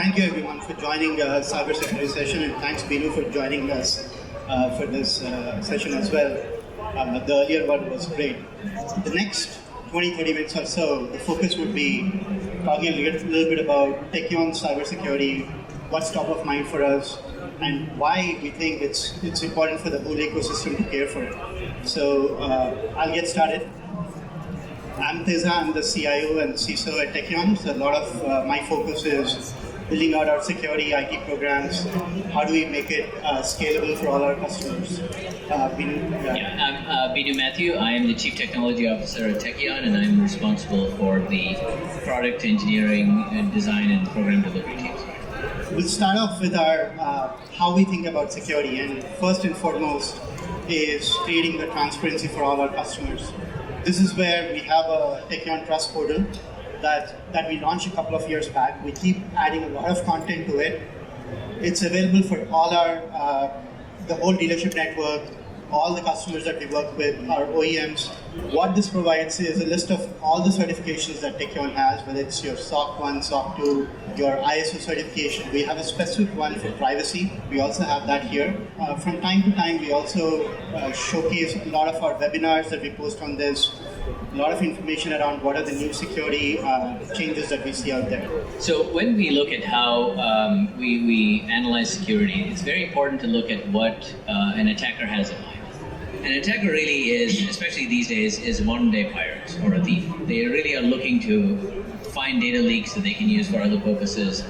Thank you everyone for joining the cybersecurity session, and thanks Binu for joining us for this session as well. The earlier one was great. The next 20-30 minutes or so, the focus would be talking a little bit about Tekion cybersecurity, what's top of mind for us, and why we think it's important for the whole ecosystem to care for it. So I'll get started. I'm Teza, I'm the CIO and CISO at Tekion. So a lot of my focus is building out our security IT programs. How do we make it scalable for all our customers? Binu, I'm Binu Matthew. I am the Chief Technology Officer at Tekion, and I'm responsible for the product engineering and design and program delivery teams. We'll start off with our how we think about security, and first and foremost is creating the transparency for all our customers. This is where we have a Tekion Trust portal that we launched a couple of years back. We keep adding a lot of content to it. It's available for all our the whole dealership network, all the customers that we work with, our OEMs. What this provides is a list of all the certifications that Tekion has, whether it's your SOC 1, SOC 2, your ISO certification. We have a specific one for privacy. We also have that here. From time to time, we also showcase a lot of our webinars that we post on this, a lot of information around what are the new security changes that we see out there. So when we look at how we analyze security, it's very important to look at what an attacker has in mind. An attacker really is, especially these days, is a modern-day pirate or a thief. They really are looking to find data leaks that they can use for other purposes.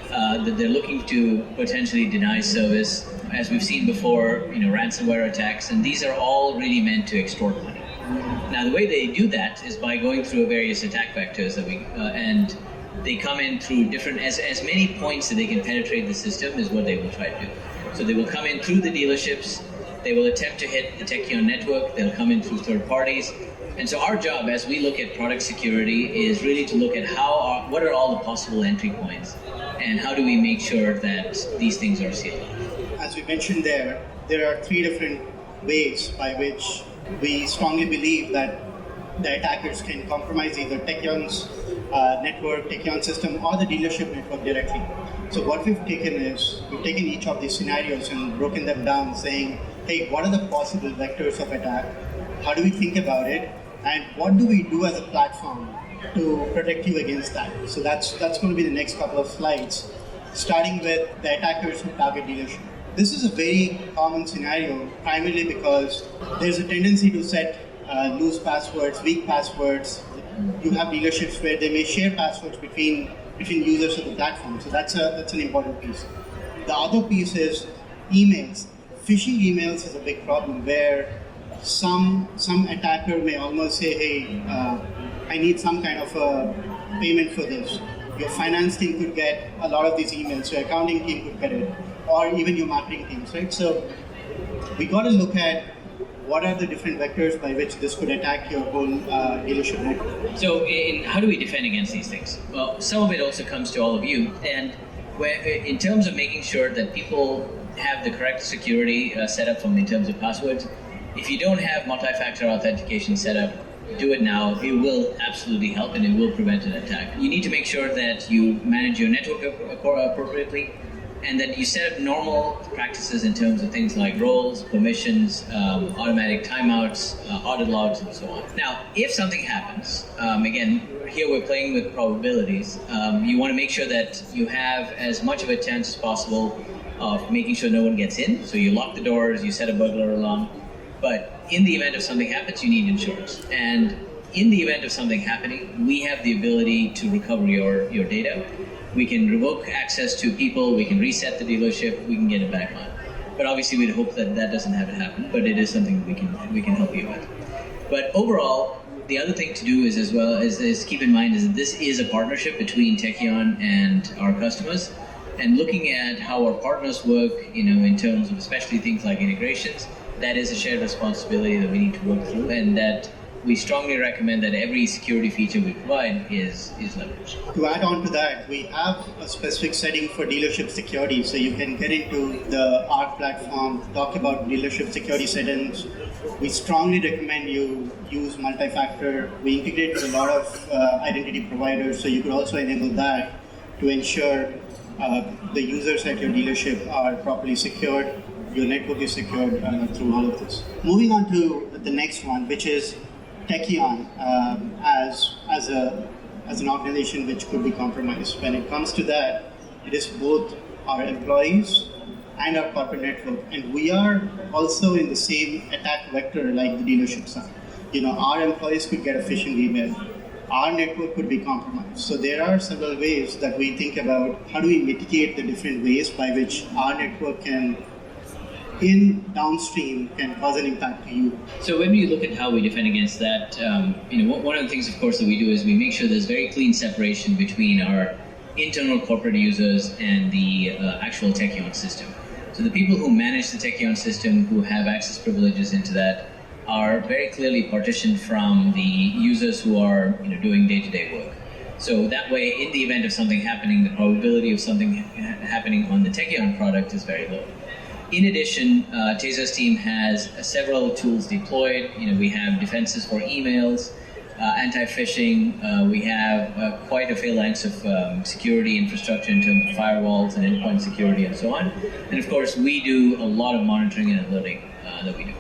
That they're looking to potentially deny service, as we've seen before, ransomware attacks, and these are all really meant to extort money. Now, the way they do that is by going through various attack vectors that and they come in through different, as many points that they can penetrate the system is what they will try to do. So they will come in through the dealerships. They will attempt to hit the Tekion network. They'll come in through third parties. And so our job as we look at product security is really to look at what are all the possible entry points and how do we make sure that these things are sealed off. As we mentioned there are three different ways by which we strongly believe that the attackers can compromise either Tekion's network, Tekion system, or the dealership network directly. So what we've taken is, we've taken each of these scenarios and broken them down, saying, hey, what are the possible vectors of attack? How do we think about it? And what do we do as a platform to protect you against that? So that's going to be the next couple of slides, starting with the attackers who target dealership. This is a very common scenario, primarily because there's a tendency to set loose passwords, weak passwords. You have dealerships where they may share passwords between users of the platform. So that's an important piece. The other piece is emails. Phishing emails is a big problem where some attacker may almost say, hey, I need some kind of a payment for this. Your finance team could get a lot of these emails, your accounting team could get it, or even your marketing teams, right? So we got to look at what are the different vectors by which this could attack your whole dealership network. So how do we defend against these things? Well, some of it also comes to all of you. And in terms of making sure that people have the correct security set up in terms of passwords, if you don't have multi-factor authentication set up, do it now. It will absolutely help and it will prevent an attack. You need to make sure that you manage your network appropriately and that you set up normal practices in terms of things like roles, permissions, automatic timeouts, audit logs, and so on. Now, if something happens, again, here we're playing with probabilities. You want to make sure that you have as much of a chance as possible of making sure no one gets in. So you lock the doors, you set a burglar alarm. But in the event of something happens, you need insurance. And in the event of something happening, we have the ability to recover your data. We can revoke access to people, we can reset the dealership, we can get it back on. But obviously we'd hope that doesn't have to happen, but it is something we can help you with. But overall, the other thing to do is as well is keep in mind is that this is a partnership between Tekion and our customers. And looking at how our partners work, in terms of especially things like integrations, that is a shared responsibility that we need to work through, and that we strongly recommend that every security feature we provide is leveraged. To add on to that, we have a specific setting for dealership security, so you can get into the ARC platform, talk about dealership security settings. We strongly recommend you use multi-factor. We integrate with a lot of identity providers, so you could also enable that to ensure the users at your dealership are properly secured, your network is secured through all of this. Moving on to the next one, which is Tekion as an organization which could be compromised. When it comes to that, it is both our employees and our corporate network, and we are also in the same attack vector like the dealerships are. Our employees could get a phishing email. Our network could be compromised. So there are several ways that we think about how do we mitigate the different ways by which our network can, in downstream, can cause an impact to you. So when we look at how we defend against that, one of the things, of course, that we do is we make sure there's very clean separation between our internal corporate users and the actual Tekion system. So the people who manage the Tekion system, who have access privileges into that, are very clearly partitioned from the users who are doing day-to-day work. So that way, in the event of something happening, the probability of something happening on the Tekion product is very low. In addition, Teza's team has several tools deployed. We have defenses for emails, anti-phishing. We have quite a phalanx of security infrastructure in terms of firewalls and endpoint security and so on. And of course, we do a lot of monitoring and alerting that we do.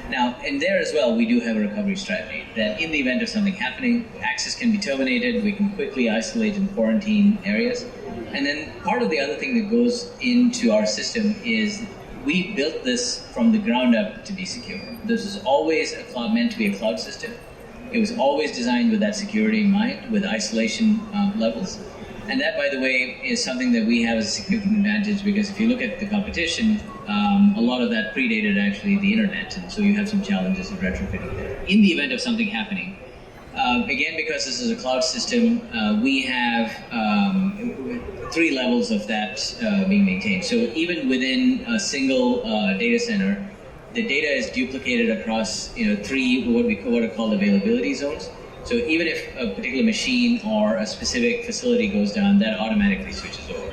Now, and there as well, we do have a recovery strategy that in the event of something happening, access can be terminated, we can quickly isolate and quarantine areas. And then part of the other thing that goes into our system is we built this from the ground up to be secure. This is always meant to be a cloud system. It was always designed with that security in mind, with isolation levels. And that, by the way, is something that we have as a significant advantage, because if you look at the competition, a lot of that predated actually the internet, and so you have some challenges in retrofitting there. In the event of something happening, again, because this is a cloud system, we have 3 levels of that being maintained. So even within a single data center, the data is duplicated across 3 what are called availability zones. So even if a particular machine or a specific facility goes down, that automatically switches over.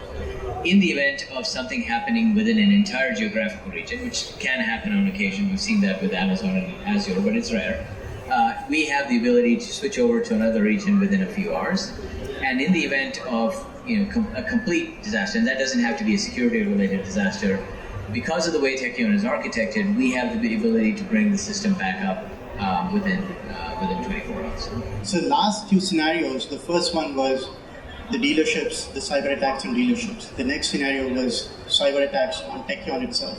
In the event of something happening within an entire geographical region, which can happen on occasion, we've seen that with Amazon and Azure, but it's rare, we have the ability to switch over to another region within a few hours. And in the event of a complete disaster, and that doesn't have to be a security-related disaster, because of the way Tekion is architected, we have the ability to bring the system back up within 24 hours. So last 2 scenarios, the first one was the dealerships, the cyber attacks on dealerships. The next scenario was cyber attacks on Tekion itself.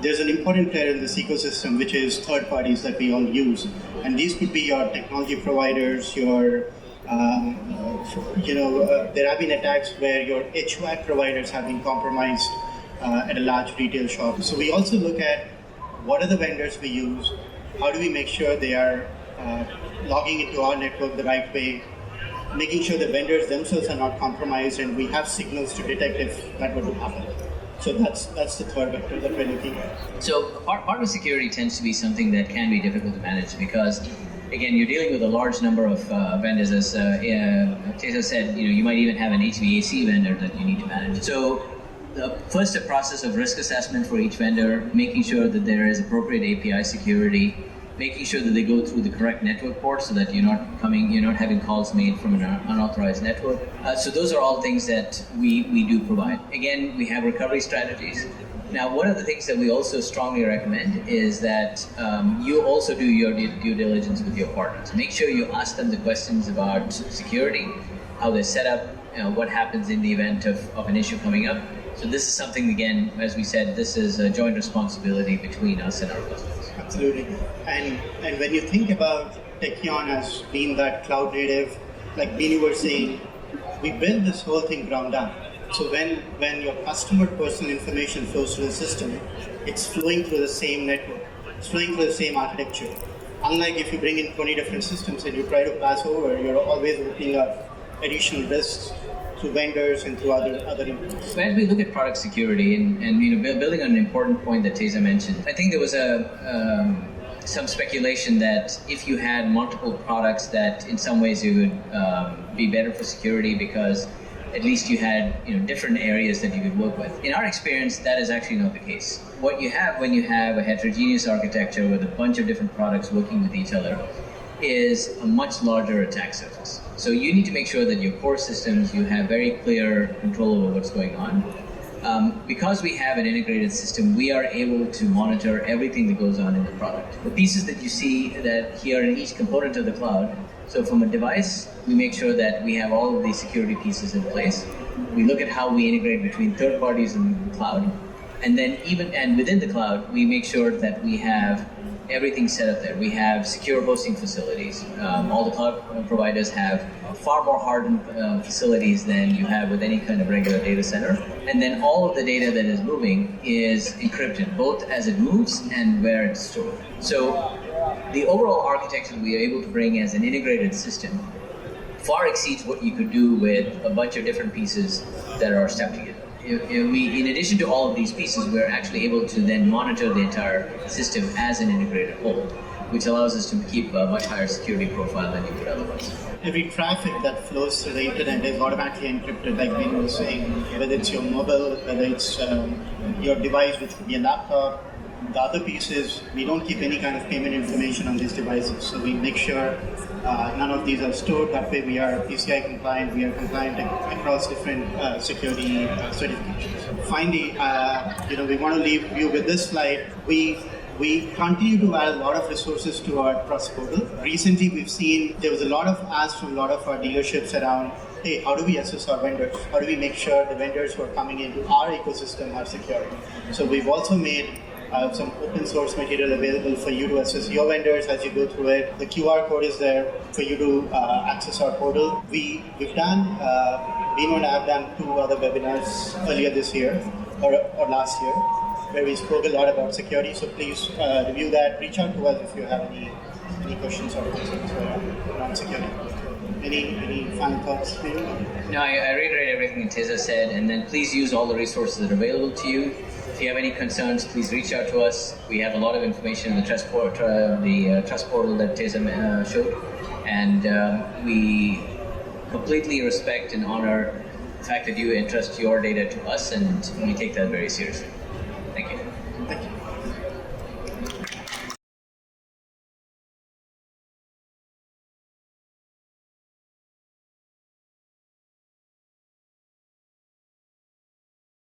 There's an important player in this ecosystem, which is third parties that we all use. And these could be your technology providers, your, there have been attacks where your HVAC providers have been compromised at a large retail shop. So we also look at what are the vendors we use, how do we make sure they are logging into our network the right way, making sure the vendors themselves are not compromised, and we have signals to detect if that were to happen. So that's the third vector that we're looking at. So partner security tends to be something that can be difficult to manage because, again, you're dealing with a large number of vendors. As Teza said, you might even have an HVAC vendor that you need to manage. So first, a process of risk assessment for each vendor, making sure that there is appropriate API security, making sure that they go through the correct network port so that you're not having calls made from an unauthorized network. So those are all things that we do provide. Again, we have recovery strategies. Now, one of the things that we also strongly recommend is that you also do your due diligence with your partners. Make sure you ask them the questions about security, how they're set up, what happens in the event of an issue coming up. So this is something, again, as we said, this is a joint responsibility between us and our customers. Absolutely. And when you think about Tekion as being that cloud native, like Bini was saying, we built this whole thing ground up. So when your customer personal information flows through the system, it's flowing through the same network, it's flowing through the same architecture. Unlike if you bring in 20 different systems and you try to pass over, you're always opening up additional risks through vendors and through other inputs. So as we look at product security and building on an important point that Teza mentioned, I think there was some speculation that if you had multiple products that in some ways you would be better for security because at least you had different areas that you could work with. In our experience, that is actually not the case. What you have when you have a heterogeneous architecture with a bunch of different products working with each other is a much larger attack surface. So you need to make sure that your core systems, you have very clear control over what's going on. Because we have an integrated system, we are able to monitor everything that goes on in the product. The pieces that you see that here in each component of the cloud, so from a device, we make sure that we have all of these security pieces in place. We look at how we integrate between third parties in the cloud. And then within the cloud, we make sure that we have everything set up there. We have secure hosting facilities. All the cloud providers have far more hardened facilities than you have with any kind of regular data center. And then all of the data that is moving is encrypted, both as it moves and where it's stored. So the overall architecture we are able to bring as an integrated system far exceeds what you could do with a bunch of different pieces that are stepped together. In addition to all of these pieces, we're actually able to then monitor the entire system as an integrated whole, which allows us to keep a much higher security profile than you could otherwise. Every traffic that flows through the internet is automatically encrypted, like Ben was saying, whether it's your mobile, whether it's your device, which could be a laptop. The other piece is we don't keep any kind of payment information on these devices, so we make sure none of these are stored. That way we are PCI compliant, we are compliant across different security certifications. Finally, we want to leave you with this slide. We continue to add a lot of resources to our trust portal. Recently, we've seen there was a lot of asks from a lot of our dealerships around, hey, how do we assess our vendors? How do we make sure the vendors who are coming into our ecosystem are secure? So we've also made some open source material available for you to assess your vendors as you go through it. The QR code is there for you to access our portal. We've done, Bino and I have done 2 other webinars earlier this year or last year, where we spoke a lot about security. So please review that. Reach out to us if you have any questions or concerns around security. Any final thoughts? No, I reiterate everything that Teza said, and then please use all the resources that are available to you. If you have any concerns, please reach out to us. We have a lot of information in the trust portal that Teza showed, and we completely respect and honor the fact that you entrust your data to us, and we take that very seriously.